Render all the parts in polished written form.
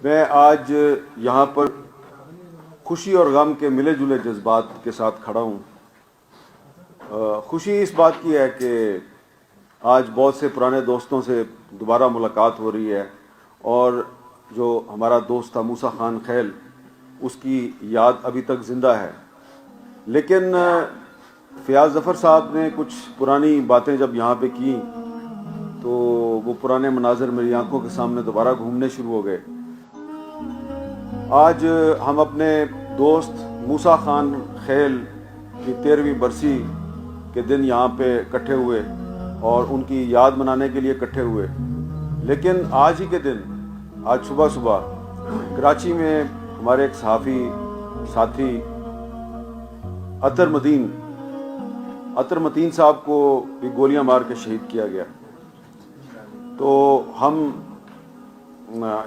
میں آج یہاں پر خوشی اور غم کے ملے جلے جذبات کے ساتھ کھڑا ہوں۔ خوشی اس بات کی ہے کہ آج بہت سے پرانے دوستوں سے دوبارہ ملاقات ہو رہی ہے، اور جو ہمارا دوست تھا موسیٰ خان خیل، اس کی یاد ابھی تک زندہ ہے۔ لیکن فیاض ظفر صاحب نے کچھ پرانی باتیں جب یہاں پہ کی تو وہ پرانے مناظر میری آنکھوں کے سامنے دوبارہ گھومنے شروع ہو گئے۔ آج ہم اپنے دوست موسیٰ خان خیل کی 13ویں برسی کے دن یہاں پہ اکٹھے ہوئے اور ان کی یاد منانے کے لیے اکٹھے ہوئے۔ لیکن آج ہی کے دن، آج صبح کراچی میں ہمارے ایک صحافی ساتھی عطر متین صاحب کو بھی گولیاں مار کے شہید کیا گیا۔ تو ہم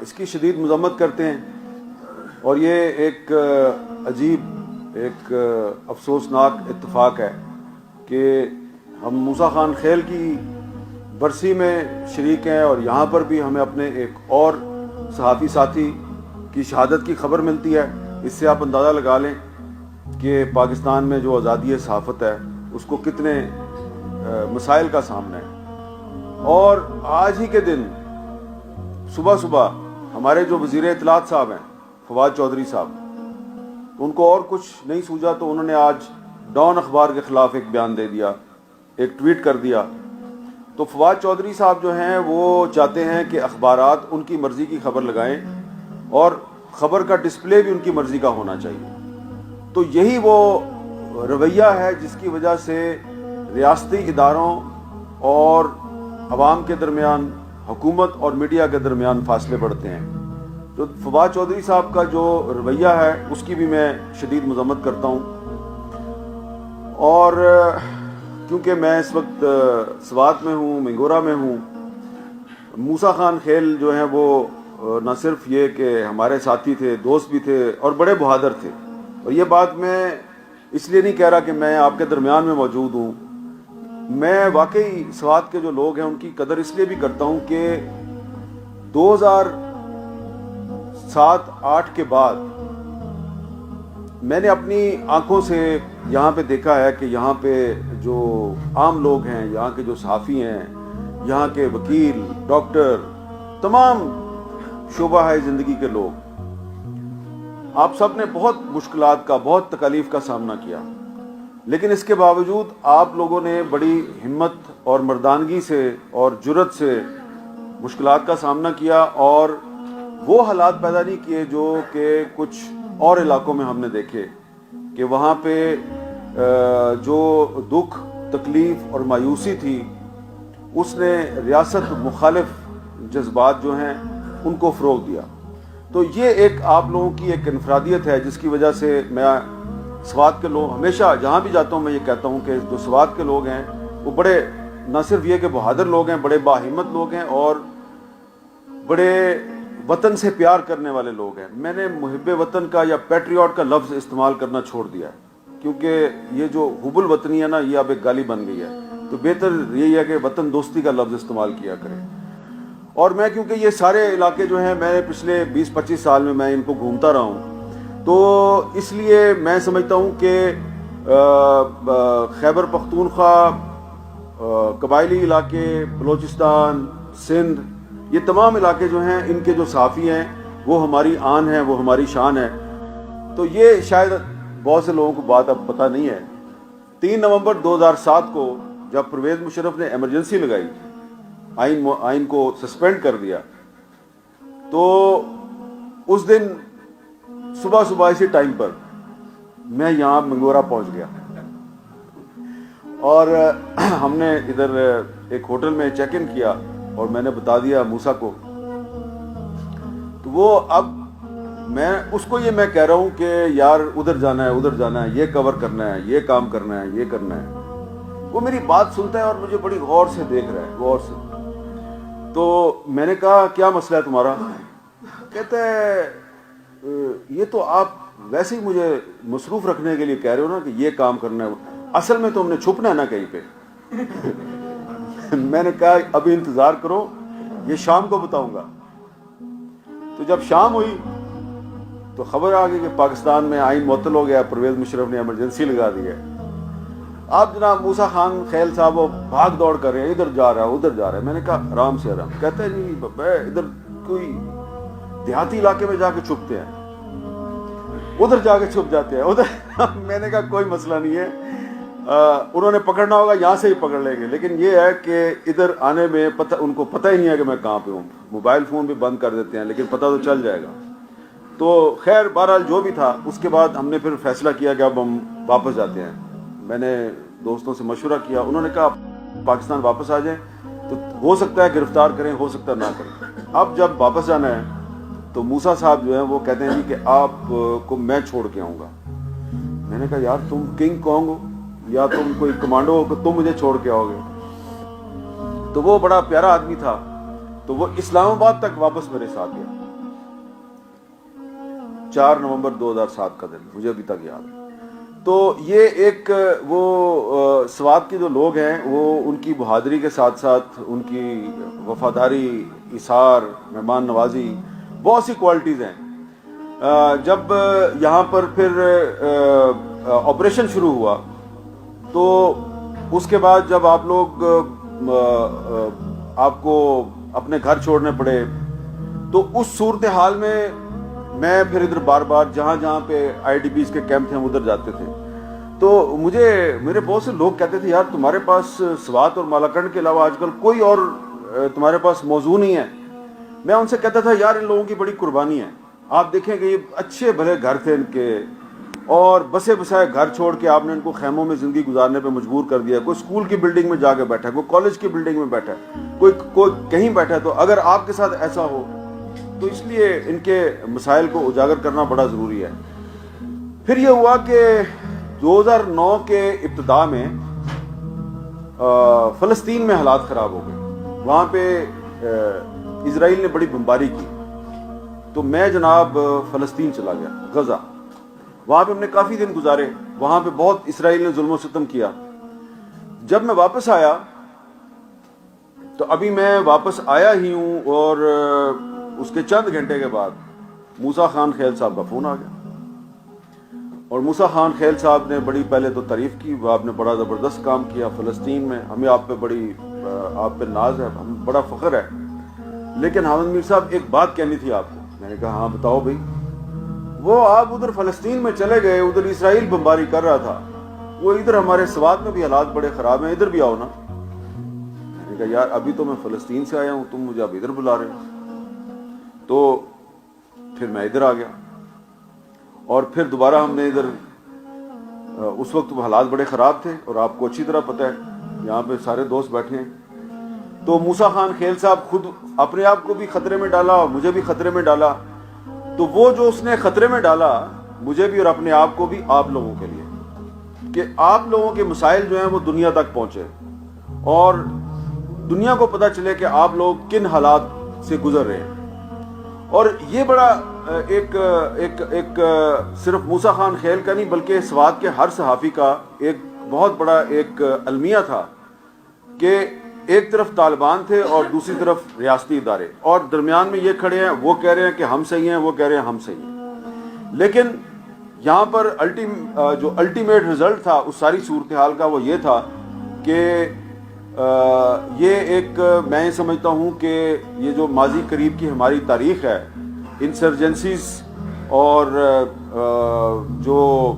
اس کی شدید مذمت کرتے ہیں، اور یہ ایک عجیب، ایک افسوسناک اتفاق ہے کہ ہم موسیٰ خان خیل کی برسی میں شریک ہیں، اور یہاں پر بھی ہمیں اپنے ایک اور صحافی ساتھی کی شہادت کی خبر ملتی ہے۔ اس سے آپ اندازہ لگا لیں کہ پاکستان میں جو آزادی صحافت ہے اس کو کتنے مسائل کا سامنا ہے۔ اور آج ہی کے دن صبح ہمارے جو وزیر اطلاعات صاحب ہیں فواد چودھری صاحب، ان کو اور کچھ نہیں سوجا تو انہوں نے آج ڈان اخبار کے خلاف ایک بیان دے دیا، ایک ٹویٹ کر دیا۔ تو فواد چودھری صاحب جو ہیں وہ چاہتے ہیں کہ اخبارات ان کی مرضی کی خبر لگائیں، اور خبر کا ڈسپلے بھی ان کی مرضی کا ہونا چاہیے۔ تو یہی وہ رویہ ہے جس کی وجہ سے ریاستی اداروں اور عوام کے درمیان، حکومت اور میڈیا کے درمیان فاصلے بڑھتے ہیں۔ تو فواد چودھری صاحب کا جو رویہ ہے اس کی بھی میں شدید مذمت کرتا ہوں۔ اور کیونکہ میں اس وقت سوات میں ہوں، منگورا میں ہوں، موسیٰ خان خیل جو ہیں وہ نہ صرف یہ کہ ہمارے ساتھی تھے، دوست بھی تھے، اور بڑے بہادر تھے۔ اور یہ بات میں اس لیے نہیں کہہ رہا کہ میں آپ کے درمیان میں موجود ہوں، میں واقعی سوات کے جو لوگ ہیں ان کی قدر اس لیے بھی کرتا ہوں کہ 2007-08 کے بعد میں نے اپنی آنکھوں سے یہاں پہ دیکھا ہے کہ یہاں پہ جو عام لوگ ہیں، یہاں کے جو صحافی ہیں، یہاں کے وکیل، ڈاکٹر، تمام شعبہ ہے زندگی کے لوگ، آپ سب نے بہت مشکلات کا، بہت تکالیف کا سامنا کیا۔ لیکن اس کے باوجود آپ لوگوں نے بڑی ہمت اور مردانگی سے اور جرأت سے مشکلات کا سامنا کیا، اور وہ حالات پیدا نہیں کیے جو کہ کچھ اور علاقوں میں ہم نے دیکھے کہ وہاں پہ جو دکھ، تکلیف اور مایوسی تھی اس نے ریاست مخالف جذبات جو ہیں ان کو فروغ دیا۔ تو یہ ایک آپ لوگوں کی ایک انفرادیت ہے جس کی وجہ سے میں سوات کے لوگ، ہمیشہ جہاں بھی جاتا ہوں میں یہ کہتا ہوں کہ جو سوات کے لوگ ہیں وہ بڑے، نہ صرف یہ کہ بہادر لوگ ہیں، بڑے باہمت لوگ ہیں، اور بڑے وطن سے پیار کرنے والے لوگ ہیں۔ میں نے محب وطن کا یا پیٹریوٹ کا لفظ استعمال کرنا چھوڑ دیا ہے، کیونکہ یہ جو حب الوطنی ہے نا، یہ اب ایک گالی بن گئی ہے۔ تو بہتر یہی ہے کہ وطن دوستی کا لفظ استعمال کیا کریں۔ اور میں کیونکہ یہ سارے علاقے جو ہیں میں پچھلے 20-25 سال میں ان کو گھومتا رہا ہوں، تو اس لیے میں سمجھتا ہوں کہ خیبر پختونخوا، قبائلی علاقے، بلوچستان، سندھ، یہ تمام علاقے جو ہیں ان کے جو صحافی ہیں وہ ہماری آن ہے، وہ ہماری شان ہے۔ تو یہ شاید بہت سے لوگوں کو بات اب پتہ نہیں ہے۔ 3 نومبر 2007 کو جب پرویز مشرف نے ایمرجنسی لگائی، آئین کو سسپینڈ کر دیا، تو اس دن صبح اسی ٹائم پر میں یہاں منگورا پہنچ گیا، اور ہم نے ادھر ایک ہوٹل میں چیک ان کیا، اور میں نے بتا دیا موسیٰ کو۔ تو وہ اب میں اس کو یہ میں کہہ رہا ہوں کہ یار ادھر جانا ہے، یہ کور کرنا ہے، یہ کام کرنا ہے، یہ کرنا ہے۔ وہ میری بات سنتا ہے اور مجھے بڑی غور سے دیکھ رہا ہے، غور سے۔ تو میں نے کہا کیا مسئلہ ہے تمہارا؟ کہتا ہے یہ تو آپ ویسے ہی مجھے مصروف رکھنے کے لیے کہہ رہے ہو نا کہ یہ کام کرنا ہے، اصل میں تو ہم نے چھپنا ہے نا کہیں پہ۔ میں نے کہا ابھی انتظار کرو، یہ شام کو بتاؤں گا۔ تو جب شام ہوئی تو خبر آ گئی کہ پاکستان میں آئین معطل ہو گیا, پرویز مشرف نے ایمرجنسی لگا دی ہے. آپ جناب موسیٰ خان خیل صاحب وہ بھاگ دوڑ کر رہے ہیں, ادھر جا رہا ہے ادھر جا رہا ہے. میں نے کہا آرام سے آرام. کہتا ہے جی ادھر کوئی دیہاتی علاقے میں جا کے چھپتے ہیں, ادھر جا کے چھپ جاتے ہیں ادھر. میں نے کہا کوئی مسئلہ نہیں ہے, انہوں نے پکڑنا ہوگا یہاں سے ہی پکڑ لیں گے, لیکن یہ ہے کہ ادھر آنے میں ان کو پتہ ہی نہیں ہے کہ میں کہاں پہ ہوں. موبائل فون بھی بند کر دیتے ہیں لیکن پتہ تو چل جائے گا. تو خیر بہرحال جو بھی تھا, اس کے بعد ہم نے پھر فیصلہ کیا کہ اب ہم واپس جاتے ہیں. میں نے دوستوں سے مشورہ کیا, انہوں نے کہا پاکستان واپس آ جائیں تو ہو سکتا ہے گرفتار کریں, ہو سکتا ہے نہ کریں. اب جب واپس جانا ہے تو موسیٰ صاحب جو ہیں وہ کہتے ہیں جی کہ آپ کو میں چھوڑ کے آؤں گا. میں نے کہا یار تم کنگ کانگ ہو یا تم کوئی کمانڈو ہو کہ تم مجھے چھوڑ کے آؤ گے. تو وہ بڑا پیارا آدمی تھا, تو وہ اسلام آباد تک واپس میرے ساتھ گیا. 4 نومبر 2007 کا دن مجھے ابھی تک یاد ہے. تو یہ ایک وہ سوات کے جو لوگ ہیں وہ ان کی بہادری کے ساتھ ساتھ ان کی وفاداری, ایثار, مہمان نوازی, بہت سی کوالٹیز ہیں. جب یہاں پر پھر آپریشن شروع ہوا تو اس کے بعد جب آپ لوگ آپ کو اپنے گھر چھوڑنے پڑے تو اس صورتحال میں پھر ادھر بار بار جہاں جہاں پہ آئی ڈی بیز کے کیمپ تھے ہم ادھر جاتے تھے. تو میرے بہت سے لوگ کہتے تھے یار تمہارے پاس سوات اور مالاکنڈ کے علاوہ آج کل کوئی اور تمہارے پاس موضوع نہیں ہے. میں ان سے کہتا تھا یار ان لوگوں کی بڑی قربانی ہے. آپ دیکھیں کہ یہ اچھے بھلے گھر تھے ان کے, اور بسے بسائے گھر چھوڑ کے آپ نے ان کو خیموں میں زندگی گزارنے پہ مجبور کر دیا. کوئی اسکول کی بلڈنگ میں جا کے بیٹھا ہے, کوئی کالج کی بلڈنگ میں بیٹھا ہے, کوئی کہیں بیٹھا ہے. تو اگر آپ کے ساتھ ایسا ہو تو اس لیے ان کے مسائل کو اجاگر کرنا بڑا ضروری ہے. پھر یہ ہوا کہ 2009 کے ابتدا میں فلسطین میں حالات خراب ہو گئے. وہاں پہ اسرائیل نے بڑی بمباری کی, تو میں جناب فلسطین چلا گیا, غزہ. وہاں پہ ہم نے کافی دن گزارے, وہاں پہ بہت اسرائیل نے ظلم و ستم کیا. جب میں واپس آیا تو ابھی میں واپس آیا ہی ہوں, اور اس کے چند گھنٹے کے بعد موسیٰ خان خیل صاحب کا فون آ گیا. اور موسیٰ خان خیل صاحب نے بڑی پہلے تو تعریف کی, وہ آپ نے بڑا زبردست کام کیا فلسطین میں, ہمیں آپ پہ ناز ہے, ہم بڑا فخر ہے. لیکن حامد میر صاحب ایک بات کہنی تھی آپ کو. میں نے کہا ہاں بتاؤ بھائی. وہ آپ ادھر فلسطین میں چلے گئے, ادھر اسرائیل بمباری کر رہا تھا, وہ ادھر ہمارے سوات میں بھی حالات بڑے خراب ہیں, ادھر بھی آؤ نا. میں نے کہا یار ابھی تو میں فلسطین سے آیا ہوں, تم مجھے اب ادھر بلا رہے ہو. تو پھر میں ادھر آ گیا, اور پھر دوبارہ ہم نے ادھر, اس وقت حالات بڑے خراب تھے اور آپ کو اچھی طرح پتہ ہے, یہاں پہ سارے دوست بیٹھے ہیں. تو موسیٰ خان خیل صاحب خود اپنے آپ کو بھی خطرے میں ڈالا اور مجھے بھی خطرے میں ڈالا. تو وہ جو اس نے خطرے میں ڈالا مجھے بھی اور اپنے آپ کو بھی, آپ لوگوں کے لیے, کہ آپ لوگوں کے مسائل جو ہیں وہ دنیا تک پہنچے اور دنیا کو پتہ چلے کہ آپ لوگ کن حالات سے گزر رہے ہیں. اور یہ بڑا ایک صرف موسیٰ خان خیل کا نہیں بلکہ سوات کے ہر صحافی کا ایک بہت بڑا ایک المیہ تھا کہ ایک طرف طالبان تھے اور دوسری طرف ریاستی ادارے, اور درمیان میں یہ کھڑے ہیں, وہ کہہ رہے ہیں کہ ہم صحیح ہیں, وہ کہہ رہے ہیں ہم صحیح ہیں. لیکن یہاں پر جو الٹیمیٹ رزلٹ تھا اس ساری صورتحال کا وہ یہ تھا کہ یہ ایک, میں سمجھتا ہوں کہ یہ جو ماضی قریب کی ہماری تاریخ ہے, انسرجنسیز اور جو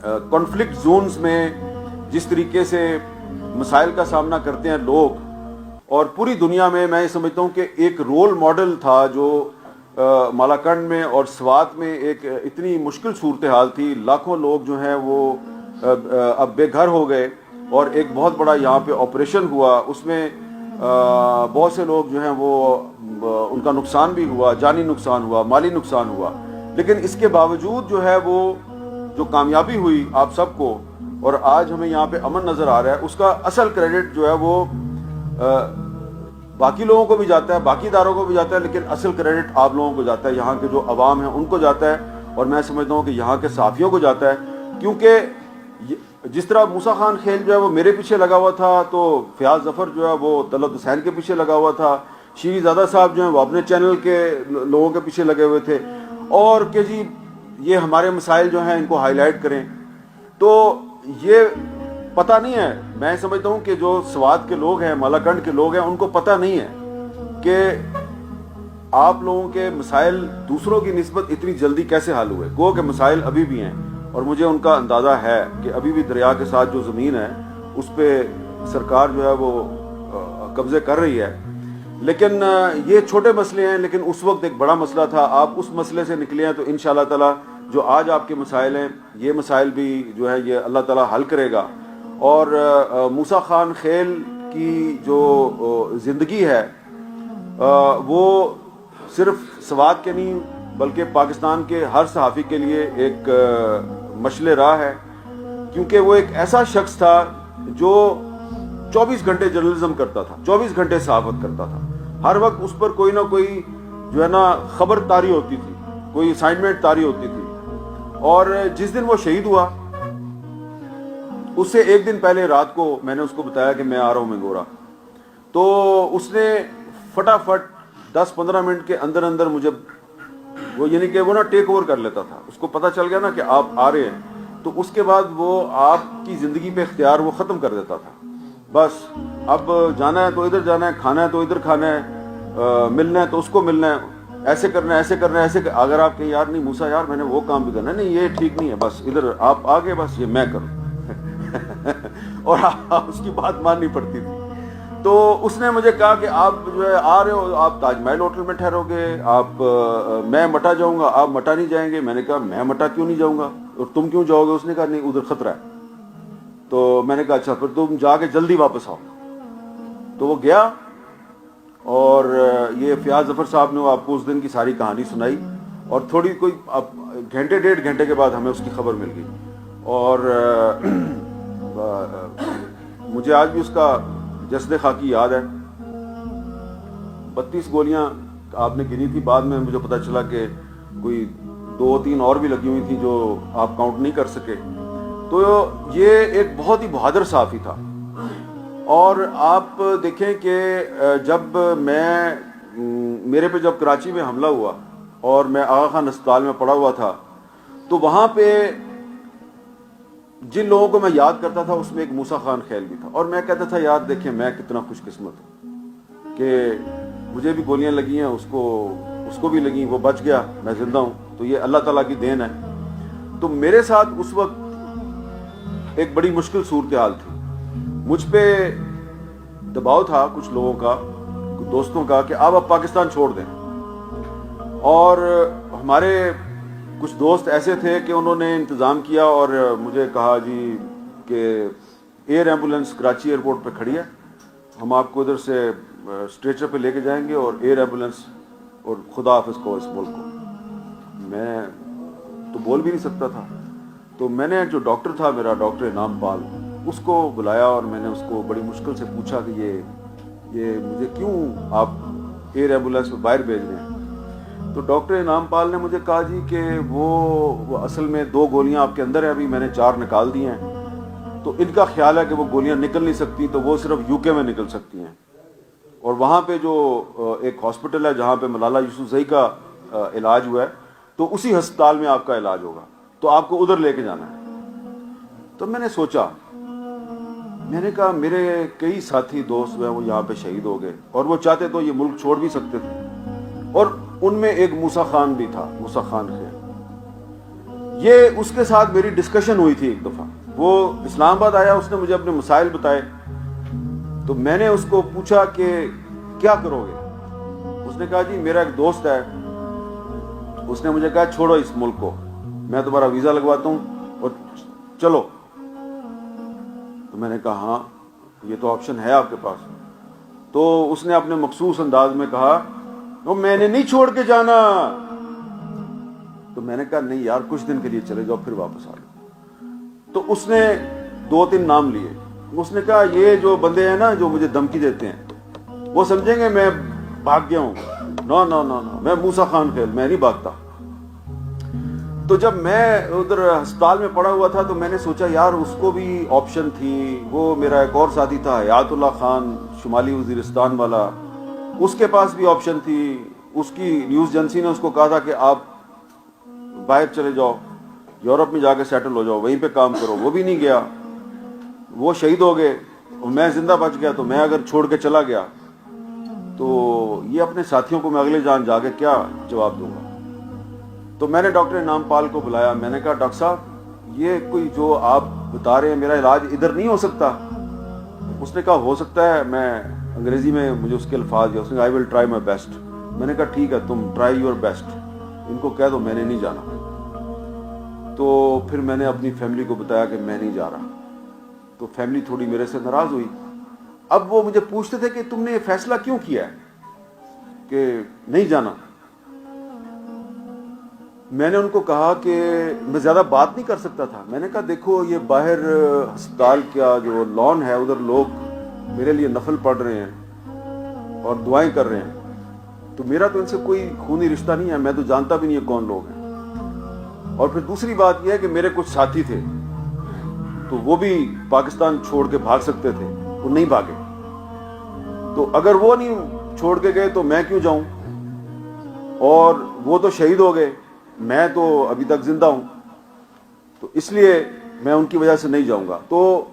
کانفلکٹ زونز میں جس طریقے سے مسائل کا سامنا کرتے ہیں لوگ, اور پوری دنیا میں سمجھتا ہوں کہ ایک رول ماڈل تھا جو مالاکنڈ میں اور سوات میں ایک اتنی مشکل صورتحال تھی. لاکھوں لوگ جو ہیں وہ اب بے گھر ہو گئے, اور ایک بہت بڑا یہاں پہ آپریشن ہوا, اس میں بہت سے لوگ جو ہیں وہ ان کا نقصان بھی ہوا, جانی نقصان ہوا, مالی نقصان ہوا. لیکن اس کے باوجود جو ہے وہ جو کامیابی ہوئی آپ سب کو, اور آج ہمیں یہاں پہ امن نظر آ رہا ہے, اس کا اصل کریڈٹ جو ہے وہ باقی لوگوں کو بھی جاتا ہے, باقی اداروں کو بھی جاتا ہے, لیکن اصل کریڈٹ آپ لوگوں کو جاتا ہے, یہاں کے جو عوام ہیں ان کو جاتا ہے, اور میں سمجھتا ہوں کہ یہاں کے صحافیوں کو جاتا ہے. کیونکہ جس طرح موسیٰ خان خیل جو ہے وہ میرے پیچھے لگا ہوا تھا, تو فیاض ظفر جو ہے وہ طلعت حسین کے پیچھے لگا ہوا تھا, شیری زادہ صاحب جو ہیں وہ اپنے چینل کے لوگوں کے پیچھے لگے ہوئے تھے، اور کہ جی یہ ہمارے مسائل جو ہیں ان کو ہائی لائٹ کریں. تو یہ پتہ نہیں ہے، میں سمجھتا ہوں کہ جو سوات کے لوگ ہیں، مالاکنڈ کے لوگ ہیں، ان کو پتہ نہیں ہے کہ آپ لوگوں کے مسائل دوسروں کی نسبت اتنی جلدی کیسے حل ہوئے. گو کہ مسائل ابھی بھی ہیں، اور مجھے ان کا اندازہ ہے کہ ابھی بھی دریا کے ساتھ جو زمین ہے اس پہ سرکار جو ہے وہ قبضے کر رہی ہے. لیکن یہ چھوٹے مسئلے ہیں، لیکن اس وقت ایک بڑا مسئلہ تھا. آپ اس مسئلے سے نکلے ہیں تو انشاءاللہ تعالی جو آج آپ کے مسائل ہیں، یہ مسائل بھی جو ہے یہ اللہ تعالی حل کرے گا. اور موسیٰ خان خیل کی جو زندگی ہے وہ صرف سوات کے نہیں بلکہ پاکستان کے ہر صحافی کے لیے ایک مشعل راہ ہے، کیونکہ وہ ایک ایسا شخص تھا جو 24 گھنٹے جرنلزم کرتا تھا، 24 گھنٹے صحافت کرتا تھا. ہر وقت اس پر کوئی نہ کوئی جو ہے نا خبر طاری ہوتی تھی، کوئی اسائنمنٹ طاری ہوتی تھی. اور جس دن وہ شہید ہوا اس سے ایک دن پہلے رات کو میں نے اس کو بتایا کہ میں آ رہا ہوں منگورا. تو اس نے فٹافٹ 10-15 منٹ کے اندر اندر مجھے وہ یعنی کہ وہ نا ٹیک اوور کر لیتا تھا. اس کو پتہ چل گیا نا کہ آپ آ رہے ہیں تو اس کے بعد وہ آپ کی زندگی پہ اختیار وہ ختم کر دیتا تھا. بس اب جانا ہے تو ادھر جانا ہے، کھانا ہے تو ادھر کھانا ہے، ملنا ہے تو اس کو ملنا ہے، ایسے کرنا ہے ایسے کرنا ہے ایسے اگر آپ کہیں یار نہیں موسیٰ یار میں نے وہ کام بھی کرنا ہے، نہیں یہ ٹھیک نہیں ہے، بس ادھر آپ آگے بس یہ میں کروں اور اس کی بات ماننی پڑتی تھی. تو اس نے مجھے کہا کہ آپ جو ہے آ رہے ہو، آپ تاج محل ہوٹل میں ٹھہرو گے، آپ میں مٹا جاؤں گا، آپ مٹا نہیں جائیں گے. میں نے کہا میں مٹا کیوں نہیں جاؤں گا اور تم کیوں جاؤ گے؟ اس نے کہا نہیں ادھر خطرہ ہے. تو میں نے کہا اچھا پھر تم جا کے جلدی واپس آؤ. تو وہ گیا اور یہ فیاض ظفر صاحب نے آپ کو اس دن کی ساری کہانی سنائی، اور تھوڑی کوئی گھنٹے 1.5 گھنٹے کے بعد ہمیں اس کی خبر مل گئی. اور مجھے آج بھی اس کا جسد خاکی یاد ہے. 32 گولیاں آپ نے گنی تھی، بعد میں مجھے پتہ چلا کہ کوئی 2-3 اور بھی لگی ہوئی تھی جو آپ کاؤنٹ نہیں کر سکے. تو یہ ایک بہت ہی بہادر صحافی تھا. اور آپ دیکھیں کہ جب میرے پہ جب کراچی میں حملہ ہوا اور میں آغا خان اسپتال میں پڑا ہوا تھا تو وہاں پہ جن لوگوں کو میں یاد کرتا تھا اس میں ایک موسیٰ خان خیل بھی تھا. اور میں کہتا تھا یار دیکھیں میں کتنا خوش قسمت ہوں کہ مجھے بھی گولیاں لگی ہیں، اس کو بھی لگیں، وہ بچ گیا، میں زندہ ہوں. تو یہ اللہ تعالیٰ کی دین ہے. تو میرے ساتھ اس وقت ایک بڑی مشکل صورتحال تھی. مجھ پہ دباؤ تھا کچھ لوگوں کا، دوستوں کا، کہ آپ اب پاکستان چھوڑ دیں. اور ہمارے کچھ دوست ایسے تھے کہ انہوں نے انتظام کیا اور مجھے کہا جی کہ ایئر ایمبولینس کراچی ایئرپورٹ پہ کھڑی ہے، ہم آپ کو ادھر سے اسٹریچر پہ لے کے جائیں گے اور ایئر ایمبولینس، اور خدا حافظ کو اس ملک کو. میں تو بول بھی نہیں سکتا تھا. تو میں نے جو ڈاکٹر تھا میرا، ڈاکٹر انعام پال، اس کو بلایا اور میں نے اس کو بڑی مشکل سے پوچھا کہ یہ مجھے کیوں آپ ایئر ایمبولینس میں باہر بھیج رہے ہیں؟ تو ڈاکٹر انعام پال نے مجھے کہا جی کہ وہ اصل میں 2 گولیاں آپ کے اندر ہیں، ابھی میں نے 4 نکال دی ہیں، تو ان کا خیال ہے کہ وہ گولیاں نکل نہیں سکتی، تو وہ صرف UK میں نکل سکتی ہیں. اور وہاں پہ جو ایک ہاسپٹل ہے جہاں پہ ملالہ یوسفزئی کا علاج ہوا ہے، تو اسی ہسپتال میں آپ کا علاج ہوگا، تو آپ کو ادھر لے کے جانا ہے. تو میں نے سوچا، میں نے کہا میرے کئی ساتھی دوست جو ہیں وہ یہاں پہ شہید ہو گئے اور وہ چاہتے تو یہ ملک چھوڑ بھی سکتے تھے، اور ان میں ایک موسیٰ خان بھی تھا، موسیٰ خان خیل. یہ اس کے ساتھ میری ڈسکشن ہوئی تھی ایک دفعہ. وہ اسلام آباد آیا، اس نے مجھے اپنے مسائل بتائے، تو میں نے اس کو پوچھا کہ کیا کرو گے؟ اس نے کہا جی میرا ایک دوست ہے، اس نے مجھے کہا چھوڑو اس ملک کو، میں تمہارا ویزا لگواتا ہوں اور چلو. تو میں نے کہا ہاں یہ تو آپشن ہے آپ کے پاس. تو اس نے اپنے مخصوص انداز میں کہا وہ میں نے نہیں چھوڑ کے جانا. تو میں نے کہا نہیں یار کچھ دن کے لیے چلے جاؤ پھر واپس آ جاؤ. تو اس نے 2-3 نام لیے. اس نے کہا یہ جو بندے ہیں نا جو مجھے دھمکی دیتے ہیں وہ سمجھیں گے میں بھاگ گیا ہوں. نو نو نو نو میں موسیٰ خان خیل، میں نہیں بھاگتا. تو جب میں ادھر ہسپتال میں پڑا ہوا تھا تو میں نے سوچا یار اس کو بھی آپشن تھی. وہ میرا ایک اور ساتھی تھا حیات اللہ خان، شمالی وزیرستان والا، اس کے پاس بھی آپشن تھی. اس کی نیوز ایجنسی نے اس کو کہا تھا کہ آپ باہر چلے جاؤ, یورپ میں جا کے سیٹل ہو جاؤ, وہیں پہ کام کرو. وہ بھی نہیں گیا, وہ شہید ہو گئے اور میں زندہ بچ گیا. تو میں اگر چھوڑ کے چلا گیا تو یہ اپنے ساتھیوں کو میں اگلے جان جا کے کیا جواب دوں گا. تو میں نے ڈاکٹر انعام پال کو بلایا. میں نے کہا ڈاکٹر صاحب یہ کوئی جو آپ بتا رہے ہیں میرا علاج ادھر نہیں ہو سکتا؟ اس نے کہا ہو سکتا ہے. میں انگریزی میں مجھے اس کے الفاظ, اس نے کہا آئی ول ٹرائی مائی بیسٹ. میں نے کہا ٹھیک ہے تم ٹرائی یور بیسٹ, ان کو کہہ دو میں نے نہیں جانا. تو پھر میں نے اپنی فیملی کو بتایا کہ میں نہیں جا رہا. تو فیملی تھوڑی میرے سے ناراض ہوئی. اب وہ مجھے پوچھتے تھے کہ تم نے یہ فیصلہ کیوں کیا ہے کہ نہیں جانا. میں نے ان کو کہا کہ میں زیادہ بات نہیں کر سکتا تھا. میں نے کہا دیکھو یہ باہر ہسپتال کا جو لان ہے ادھر لوگ میرے لیے نفل پڑھ رہے ہیں اور دعائیں کر رہے ہیں, تو میرا تو ان سے کوئی خونی رشتہ نہیں ہے, میں تو جانتا بھی نہیں ہے کون لوگ ہیں. اور پھر دوسری بات یہ ہے کہ میرے کچھ ساتھی تھے تو وہ بھی پاکستان چھوڑ کے بھاگ سکتے تھے, وہ نہیں بھاگے. تو اگر وہ نہیں چھوڑ کے گئے تو میں کیوں جاؤں؟ اور وہ تو شہید ہو گئے, میں تو ابھی تک زندہ ہوں, تو اس لیے میں ان کی وجہ سے نہیں جاؤں گا. تو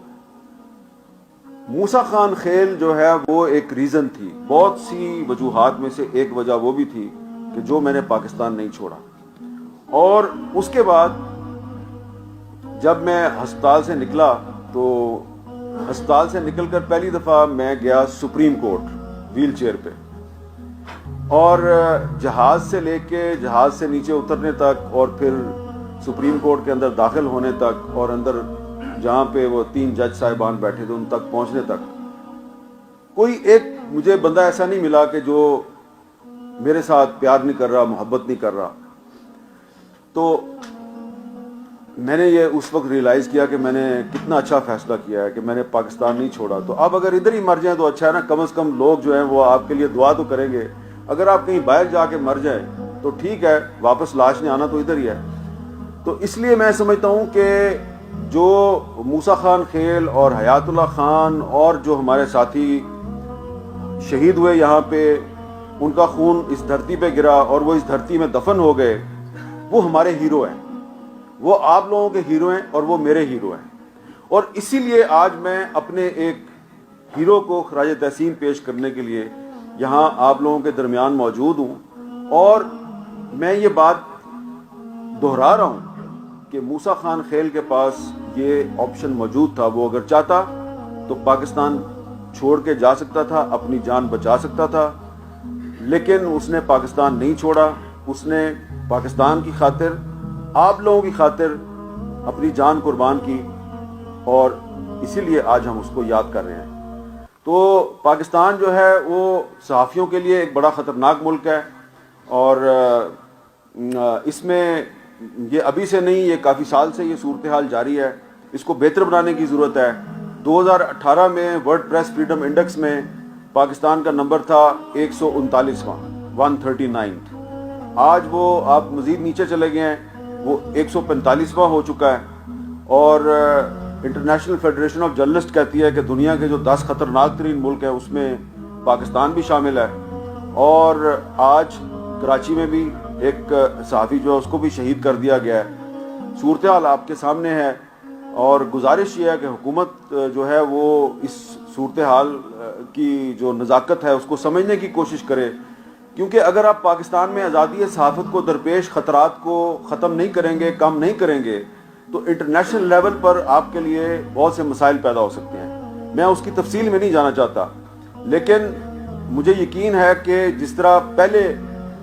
موسیٰ خان خیل جو ہے وہ ایک ریزن تھی, بہت سی وجوہات میں سے ایک وجہ وہ بھی تھی کہ جو میں نے پاکستان نہیں چھوڑا. اور اس کے بعد جب میں ہسپتال سے نکلا تو ہسپتال سے نکل کر پہلی دفعہ میں گیا سپریم کورٹ ویل چیئر پہ, اور جہاز سے لے کے جہاز سے نیچے اترنے تک اور پھر سپریم کورٹ کے اندر داخل ہونے تک اور اندر جہاں پہ وہ 3 جج صاحبان بیٹھے تھے ان تک پہنچنے تک کوئی ایک مجھے بندہ ایسا نہیں ملا کہ جو میرے ساتھ پیار نہیں کر رہا, محبت نہیں کر رہا. تو میں نے یہ اس وقت ریئلائز کیا کہ میں نے کتنا اچھا فیصلہ کیا ہے کہ میں نے پاکستان نہیں چھوڑا. تو اب اگر ادھر ہی مر جائیں تو اچھا ہے نا, کم از کم لوگ جو ہیں وہ آپ کے لیے دعا تو کریں گے. اگر آپ کہیں باہر جا کے مر جائیں تو ٹھیک ہے, واپس لاش نہیں آنا تو ادھر ہی ہے. تو اس لیے میں سمجھتا ہوں کہ جو موسیٰ خان خیل اور حیات اللہ خان اور جو ہمارے ساتھی شہید ہوئے یہاں پہ, ان کا خون اس دھرتی پہ گرا اور وہ اس دھرتی میں دفن ہو گئے, وہ ہمارے ہیرو ہیں. وہ آپ لوگوں کے ہیرو ہیں اور وہ میرے ہیرو ہیں. اور اسی لیے آج میں اپنے ایک ہیرو کو خراج تحسین پیش کرنے کے لیے یہاں آپ لوگوں کے درمیان موجود ہوں. اور میں یہ بات دہرا رہا ہوں کہ موسیٰ خان خیل کے پاس یہ آپشن موجود تھا. وہ اگر چاہتا تو پاکستان چھوڑ کے جا سکتا تھا, اپنی جان بچا سکتا تھا, لیکن اس نے پاکستان نہیں چھوڑا. اس نے پاکستان کی خاطر, آپ لوگوں کی خاطر اپنی جان قربان کی, اور اسی لیے آج ہم اس کو یاد کر رہے ہیں. تو پاکستان جو ہے وہ صحافیوں کے لیے ایک بڑا خطرناک ملک ہے, اور اس میں یہ ابھی سے نہیں, یہ کافی سال سے یہ صورتحال جاری ہے. اس کو بہتر بنانے کی ضرورت ہے. 2018 میں ورلڈ پریس فریڈم انڈیکس میں پاکستان کا نمبر تھا 139واں 139. آج وہ آپ مزید نیچے چلے گئے ہیں, وہ 145واں ہو چکا ہے. اور انٹرنیشنل فیڈریشن آف جرنلسٹ کہتی ہے کہ دنیا کے جو 10 خطرناک ترین ملک ہیں اس میں پاکستان بھی شامل ہے. اور آج کراچی میں بھی ایک صحافی جو ہے اس کو بھی شہید کر دیا گیا ہے. صورتحال آپ کے سامنے ہے, اور گزارش یہ ہے کہ حکومت جو ہے وہ اس صورتحال کی جو نزاکت ہے اس کو سمجھنے کی کوشش کرے. کیونکہ اگر آپ پاکستان میں آزادی صحافت کو درپیش خطرات کو ختم نہیں کریں گے, کم نہیں کریں گے, تو انٹرنیشنل لیول پر آپ کے لیے بہت سے مسائل پیدا ہو سکتے ہیں. میں اس کی تفصیل میں نہیں جانا چاہتا, لیکن مجھے یقین ہے کہ جس طرح پہلے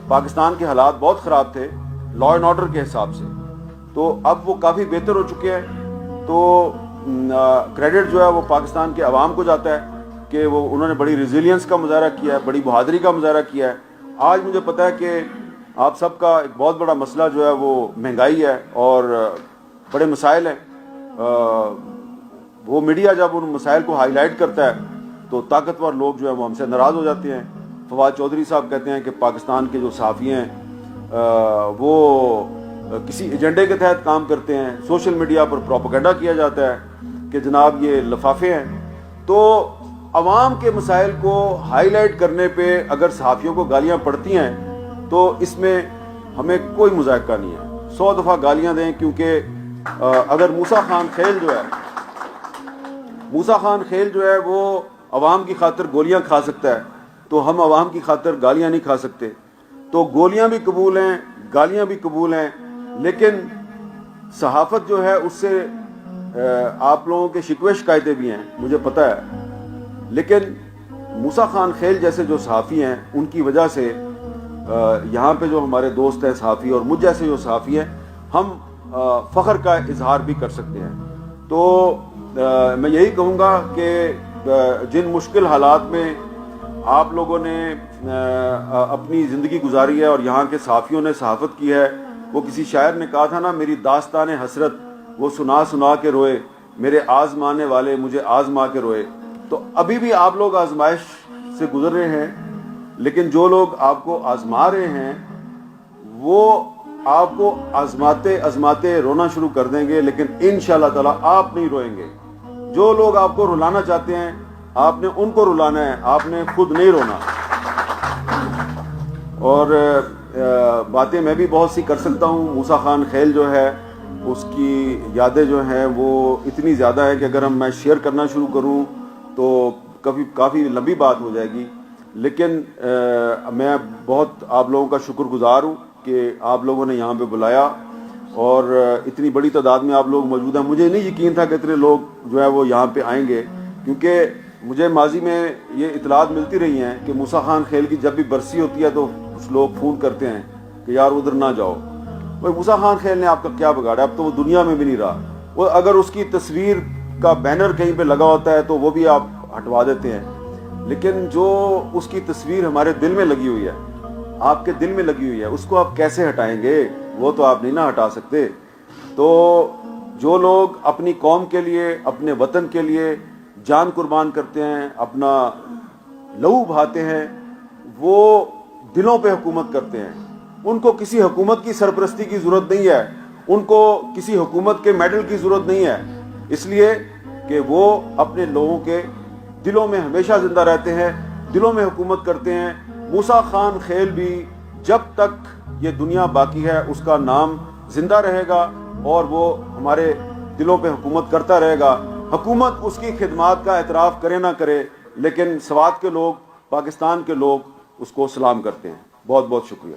پاکستان کے حالات بہت خراب تھے لا اینڈ آرڈر کے حساب سے, تو اب وہ کافی بہتر ہو چکے ہیں. تو کریڈٹ جو ہے وہ پاکستان کے عوام کو جاتا ہے کہ وہ انہوں نے بڑی ریزیلینس کا مظاہرہ کیا ہے, بڑی بہادری کا مظاہرہ کیا ہے. آج مجھے پتہ ہے کہ آپ سب کا ایک بہت بڑا مسئلہ جو ہے وہ مہنگائی ہے اور بڑے مسائل ہیں. وہ میڈیا جب ان مسائل کو ہائی لائٹ کرتا ہے تو طاقتور لوگ جو ہیں وہ ہم سے ناراض ہو جاتے ہیں. فواد چودھری صاحب کہتے ہیں کہ پاکستان کے جو صحافی ہیں وہ کسی ایجنڈے کے تحت کام کرتے ہیں. سوشل میڈیا پر پروپیگنڈا کیا جاتا ہے کہ جناب یہ لفافے ہیں. تو عوام کے مسائل کو ہائی لائٹ کرنے پہ اگر صحافیوں کو گالیاں پڑتی ہیں تو اس میں ہمیں کوئی مذائقہ نہیں ہے. 100 دفعہ گالیاں دیں, کیونکہ اگر موسیٰ خان خیل جو ہے وہ عوام کی خاطر گولیاں کھا سکتا ہے تو ہم عوام کی خاطر گالیاں نہیں کھا سکتے. تو گولیاں بھی قبول ہیں, گالیاں بھی قبول ہیں, لیکن صحافت جو ہے اس سے آپ لوگوں کے شکوے شکایتیں بھی ہیں, مجھے پتہ ہے. لیکن موسیٰ خان خیل جیسے جو صحافی ہیں ان کی وجہ سے یہاں پہ جو ہمارے دوست ہیں صحافی اور مجھ جیسے جو صحافی ہیں ہم فخر کا اظہار بھی کر سکتے ہیں. تو میں یہی کہوں گا کہ جن مشکل حالات میں آپ لوگوں نے اپنی زندگی گزاری ہے اور یہاں کے صحافیوں نے صحافت کی ہے, وہ کسی شاعر نے کہا تھا نا, میری داستان حسرت وہ سنا سنا کے روئے, میرے آزمانے والے مجھے آزما کے روئے. تو ابھی بھی آپ لوگ آزمائش سے گزر رہے ہیں, لیکن جو لوگ آپ کو آزما رہے ہیں وہ آپ کو آزماتے رونا شروع کر دیں گے, لیکن انشاءاللہ تعالی آپ نہیں روئیں گے. جو لوگ آپ کو رلانا چاہتے ہیں آپ نے ان کو رلانا ہے, آپ نے خود نہیں رونا. اور باتیں میں بھی بہت سی کر سکتا ہوں. موسیٰ خان خیل جو ہے اس کی یادیں جو ہیں وہ اتنی زیادہ ہے کہ اگر میں شیئر کرنا شروع کروں تو کافی لمبی بات ہو جائے گی. لیکن میں بہت آپ لوگوں کا شکر گزار ہوں کہ آپ لوگوں نے یہاں پہ بلایا اور اتنی بڑی تعداد میں آپ لوگ موجود ہیں. مجھے نہیں یقین تھا کہ اتنے لوگ جو ہے وہ یہاں پہ آئیں گے, کیونکہ مجھے ماضی میں یہ اطلاعات ملتی رہی ہیں کہ موسیٰ خان خیل کی جب بھی برسی ہوتی ہے تو کچھ لوگ فون کرتے ہیں کہ یار ادھر نہ جاؤ. بھائی موسیٰ خان خیل نے آپ کا کیا بگاڑا, اب تو وہ دنیا میں بھی نہیں رہا. وہ اگر اس کی تصویر کا بینر کہیں پہ لگا ہوتا ہے تو وہ بھی آپ ہٹوا دیتے ہیں, لیکن جو اس کی تصویر ہمارے دل میں لگی ہوئی ہے, آپ کے دل میں لگی ہوئی ہے, اس کو آپ کیسے ہٹائیں گے؟ وہ تو آپ نہیں نہ ہٹا سکتے. تو جو لوگ اپنی قوم کے لیے, اپنے وطن کے لیے جان قربان کرتے ہیں, اپنا لہو بہاتے ہیں, وہ دلوں پہ حکومت کرتے ہیں. ان کو کسی حکومت کی سرپرستی کی ضرورت نہیں ہے, ان کو کسی حکومت کے میڈل کی ضرورت نہیں ہے, اس لیے کہ وہ اپنے لوگوں کے دلوں میں ہمیشہ زندہ رہتے ہیں, دلوں میں حکومت کرتے ہیں. موسیٰ خان خیل بھی جب تک یہ دنیا باقی ہے اس کا نام زندہ رہے گا اور وہ ہمارے دلوں پہ حکومت کرتا رہے گا. حکومت اس کی خدمات کا اعتراف کرے نہ کرے, لیکن سوات کے لوگ, پاکستان کے لوگ اس کو سلام کرتے ہیں. بہت بہت شکریہ.